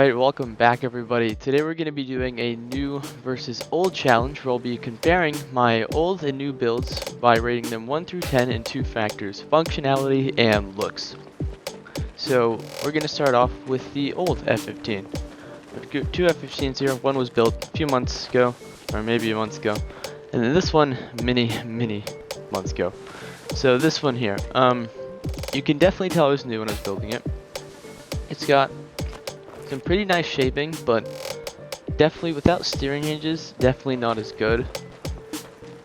Alright, welcome back everybody. Today we're going to be doing a new versus old challenge where I'll be comparing my old and new builds by rating them 1 through 10 in two factors, functionality and looks. So we're going to start off with the old F-15. I've got two F-15s here. One was built a few months ago, or maybe a month ago, and then this one many months ago. So this one here, you can definitely tell it was new when I was building it. It's got some pretty nice shaping, but definitely without steering hinges, definitely not as good.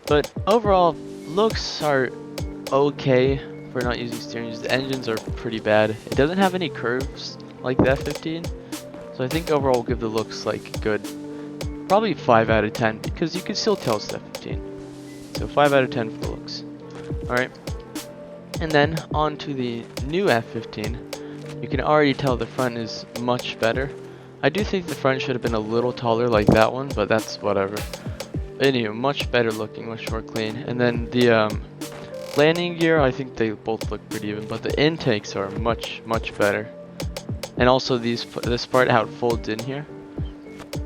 But overall, looks are okay for not using steering hinges. The engines are pretty bad. It doesn't have any curves like the F-15, so I think overall we'll give the looks like good. Probably 5 out of 10 because you can still tell it's the F-15. So 5 out of 10 for the looks. Alright. And then on to the new F-15. You can already tell the front is much better. I do think the front should have been a little taller like that one, but that's whatever. Anyway, much better looking, much more clean. And then the landing gear, I think they both look pretty even, but the intakes are much better. And also this part, how it folds in here.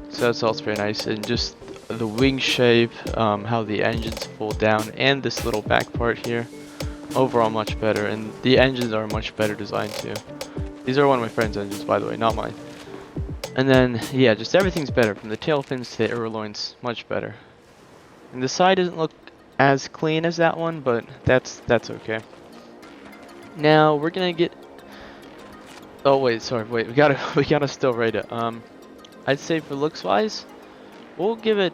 So that's also very nice. And just the wing shape, how the engines fold down, and this little back part here. Overall much better, and the engines are much better designed too. These are one of my friend's engines, by the way, not mine. And then, yeah, just everything's better. From the tail fins to the aeroloins, much better. And the side doesn't look as clean as that one, but that's okay. Now we're gonna get. Oh wait, sorry, wait. We gotta still rate it. I'd say for looks wise, we'll give it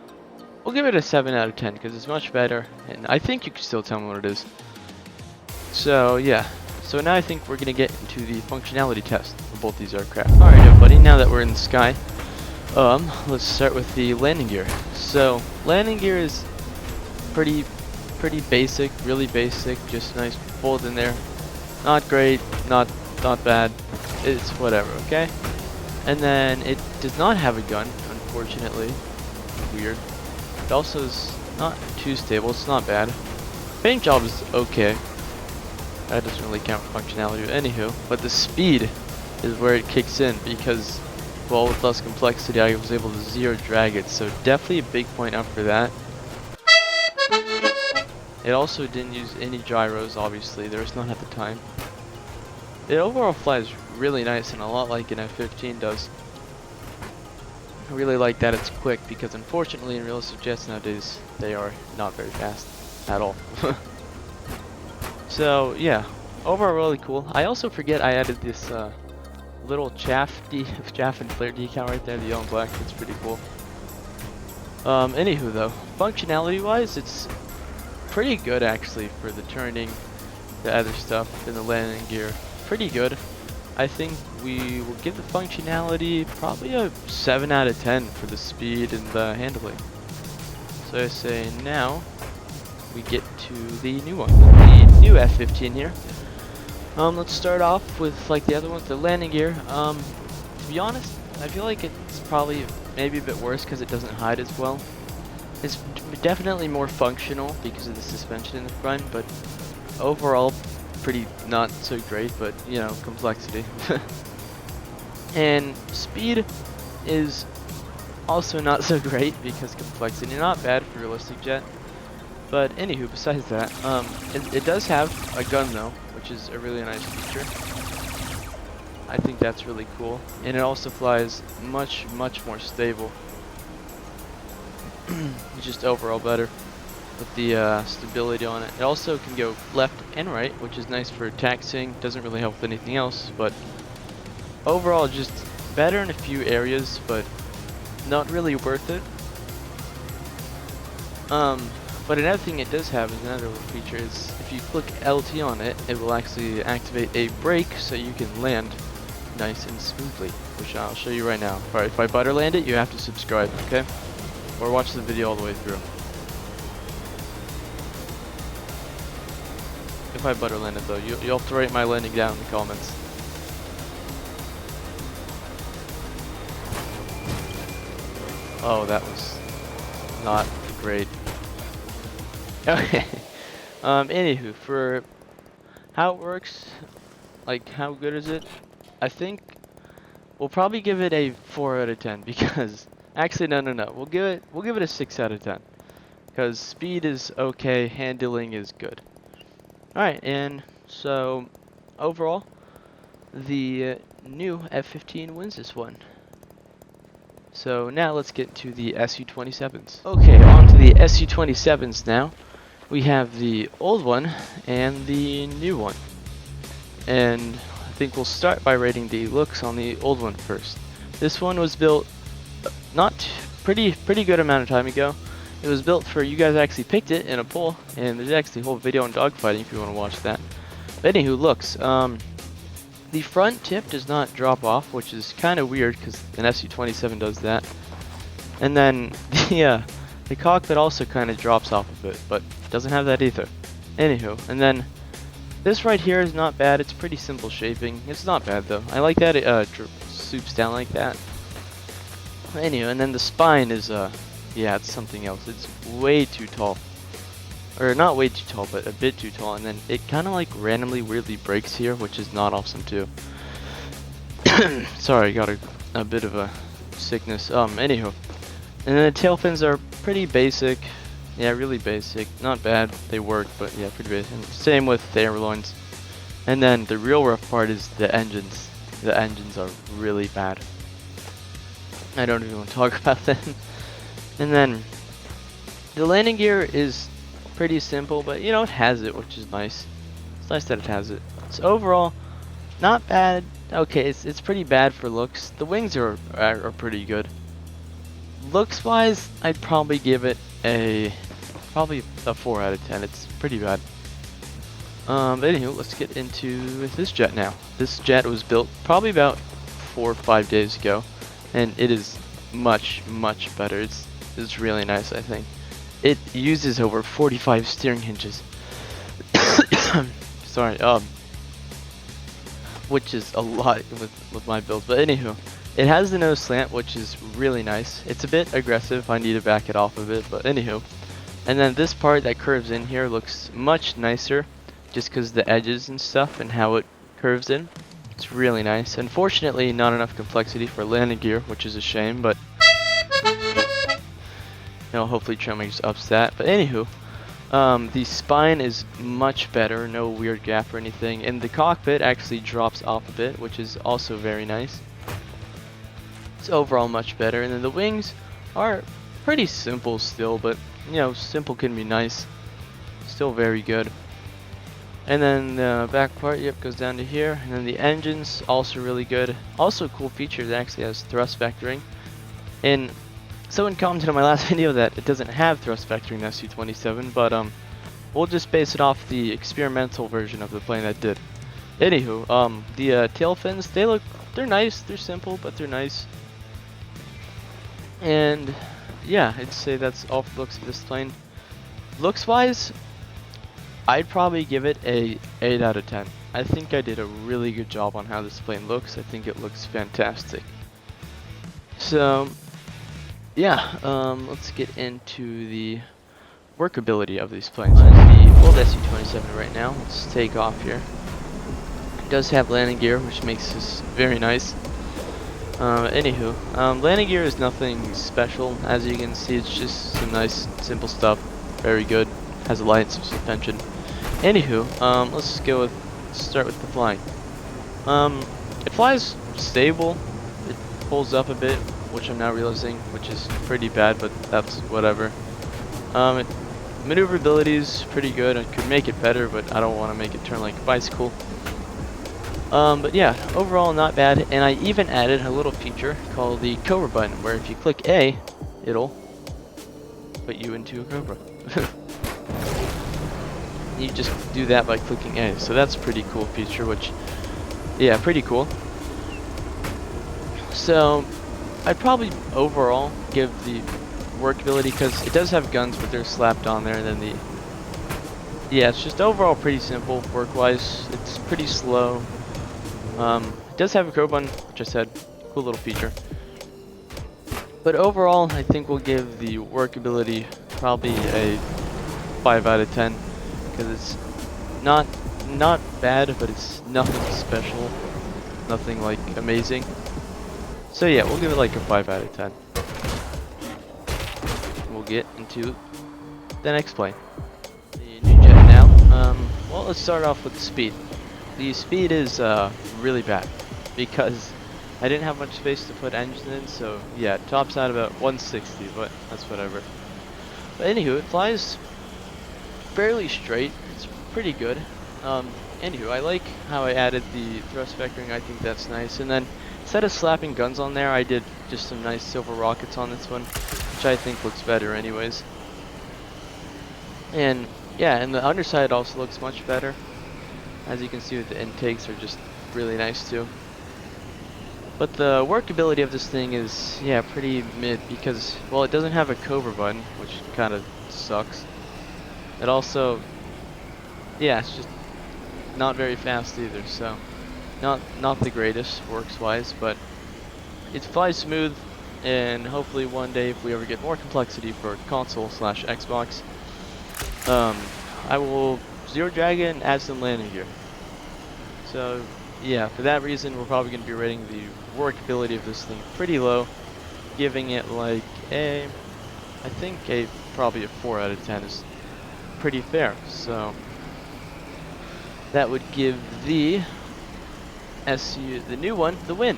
a 7 out of 10 because it's much better, and I think you can still tell me what it is. So yeah. So now I think we're gonna get into the functionality test of both these aircraft. Alright everybody, now that we're in the sky, let's start with the landing gear. So landing gear is pretty basic, really basic, just nice fold in there. Not great, not bad. It's whatever, okay? And then it does not have a gun, unfortunately. Weird. It also is not too stable, it's not bad. Paint job is okay. That doesn't really count for functionality, anywho. But the speed is where it kicks in because, well, with less complexity, I was able to zero drag it. So definitely a big point up for that. It also didn't use any gyros, obviously. There was none at the time. It overall flies really nice and a lot like an F-15 does. I really like that it's quick because, unfortunately, in realistic jets nowadays, they are not very fast at all. So yeah, overall really cool. I also forget I added this little chaff and flare decal right there, the yellow and black. It's pretty cool. Anywho though, functionality wise, it's pretty good actually for the turning, the other stuff, and the landing gear. Pretty good. I think we will give the functionality probably a 7 out of 10 for the speed and the handling. So I say now we get to the new one, the new F-15 here. Let's start off with like the other ones, the landing gear. To be honest, I feel like it's probably maybe a bit worse because it doesn't hide as well. It's definitely more functional because of the suspension in the front, but overall pretty not so great, but you know, complexity. And speed is also not so great because complexity, not bad for realistic jet. But anywho, besides that, it does have a gun though, which is a really nice feature. I think that's really cool, and it also flies much more stable. It's just overall better with the stability on it. It also can go left and right, which is nice for taxiing. Doesn't really help with anything else, but overall just better in a few areas, but not really worth it. But another thing it does have is another little feature is if you click LT on it, it will actually activate a brake so you can land nice and smoothly, which I'll show you right now. Alright, if I butter land it, you have to subscribe, okay? Or watch the video all the way through. If I butter land it though, you'll have to write my landing down in the comments. Oh, that was not great. Okay. Anywho, for how it works, like how good is it? I think we'll probably give it a 4 out of 10 because actually no. We'll give it a 6 out of 10 because speed is okay, handling is good. All right, and so overall, the new F-15 wins this one. So now let's get to the su-27s. Okay, on to the su-27s now. We have the old one and the new one. And I think we'll start by rating the looks on the old one first. This one was built not pretty good amount of time ago. It was built for, you guys actually picked it in a poll, and there's actually a whole video on dogfighting if you want to watch that. But anywho, looks. The front tip does not drop off, which is kind of weird because an su-27 does that. And then the cockpit also kind of drops off a bit, but doesn't have that either. Anywho, and then this right here is not bad. It's pretty simple shaping. It's not bad though. I like that it swoops down like that. Anyway, and then the spine is yeah, it's something else. It's way too tall. Or not way too tall, but a bit too tall, and then it kind of like randomly weirdly breaks here, which is not awesome too. Sorry, got a bit of a sickness. Anywho. And then the tail fins are pretty basic. Yeah, really basic. Not bad. They work, but yeah, pretty basic. And same with the ailerons. And then the real rough part is the engines. The engines are really bad. I don't even want to talk about them. And then the landing gear is pretty simple, but you know, it has it, which is nice. It's nice that it has it. So overall, not bad. Okay, it's pretty bad for looks. The wings are pretty good. Looks wise, I'd probably give it probably a 4 out of 10. It's pretty bad. But anywho, let's get into this jet now. This jet was built probably about 4 or 5 days ago, and it is much better. It's really nice, I think. It uses over 45 steering hinges. Sorry, which is a lot with my build. But anywho, it has the nose slant, which is really nice. It's a bit aggressive. I need to back it off a bit, but anywho. And then this part that curves in here looks much nicer, just because the edges and stuff and how it curves in. It's really nice. Unfortunately, not enough complexity for landing gear, which is a shame, but you know, hopefully Trailmakers ups that. But anywho, the spine is much better, no weird gap or anything, and the cockpit actually drops off a bit, which is also very nice. It's overall much better, and then the wings are pretty simple still, but you know, simple can be nice. Still very good. And then the back part, yep, goes down to here, and then the engines also really good. Also a cool feature that actually has thrust vectoring. And someone commented on my last video that it doesn't have thrust vectoring in su-27, but we'll just base it off the experimental version of the plane that did. Anywho, the tail fins, they're nice, they're simple, but they're nice. And yeah, I'd say that's all for the looks of this plane. Looks wise, I'd probably give it a 8 out of 10. I think I did a really good job on how this plane looks. I think it looks fantastic. So yeah, let's get into the workability of these planes. The old su-27 right now. Let's take off here. It does have landing gear, which makes this very nice. Anywho, landing gear is nothing special. As you can see, it's just some nice, simple stuff. Very good. Has a light suspension. Anywho, let's start with the flying. It flies stable. It pulls up a bit, which I'm now realizing, which is pretty bad, but that's whatever. Maneuverability is pretty good. I could make it better, but I don't want to make it turn like a bicycle. But yeah, overall not bad, and I even added a little feature called the Cobra button, where if you click A, it'll put you into a Cobra. You just do that by clicking A, so that's a pretty cool feature, which, yeah, pretty cool. So I'd probably overall give the workability, because it does have guns, but they're slapped on there, and then yeah, it's just overall pretty simple work-wise. It's pretty slow. It does have a crow button, which I said, cool little feature. But overall, I think we'll give the workability probably a 5 out of 10, because it's not bad, but it's nothing special, nothing like amazing. So yeah, we'll give it like a 5 out of 10. We'll get into the next plane. The new jet now. Well, let's start off with the speed. The speed is really bad because I didn't have much space to put engines in, so yeah, it tops out about 160, but that's whatever. But anywho, it flies fairly straight. It's pretty good. Anywho, I like how I added the thrust vectoring. I think that's nice. And then instead of slapping guns on there, I did just some nice silver rockets on this one, which I think looks better anyways. And yeah, and the underside also looks much better. As you can see, the intakes are just really nice too. But the workability of this thing is, yeah, pretty mid because, well, it doesn't have a cobra button, which kind of sucks. It also, yeah, it's just not very fast either, so not the greatest works-wise, but it flies smooth, and hopefully one day if we ever get more complexity for console/Xbox, I will zero drag it and add some landing gear. So yeah, for that reason, we're probably going to be rating the workability of this thing pretty low, giving it like I think probably a 4 out of 10 is pretty fair. So that would give the the new one, the win.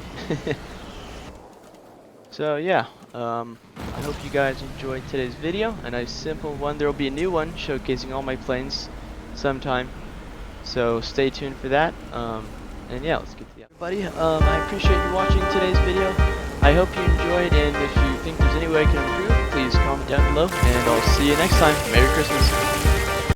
So yeah, I hope you guys enjoyed today's video. A nice simple one. There will be a new one showcasing all my planes sometime. So stay tuned for that. And yeah, let's get to the everybody. I appreciate you watching today's video. I hope you enjoyed, and if you think there's any way I can improve, please comment down below, and I'll see you next time. Merry Christmas.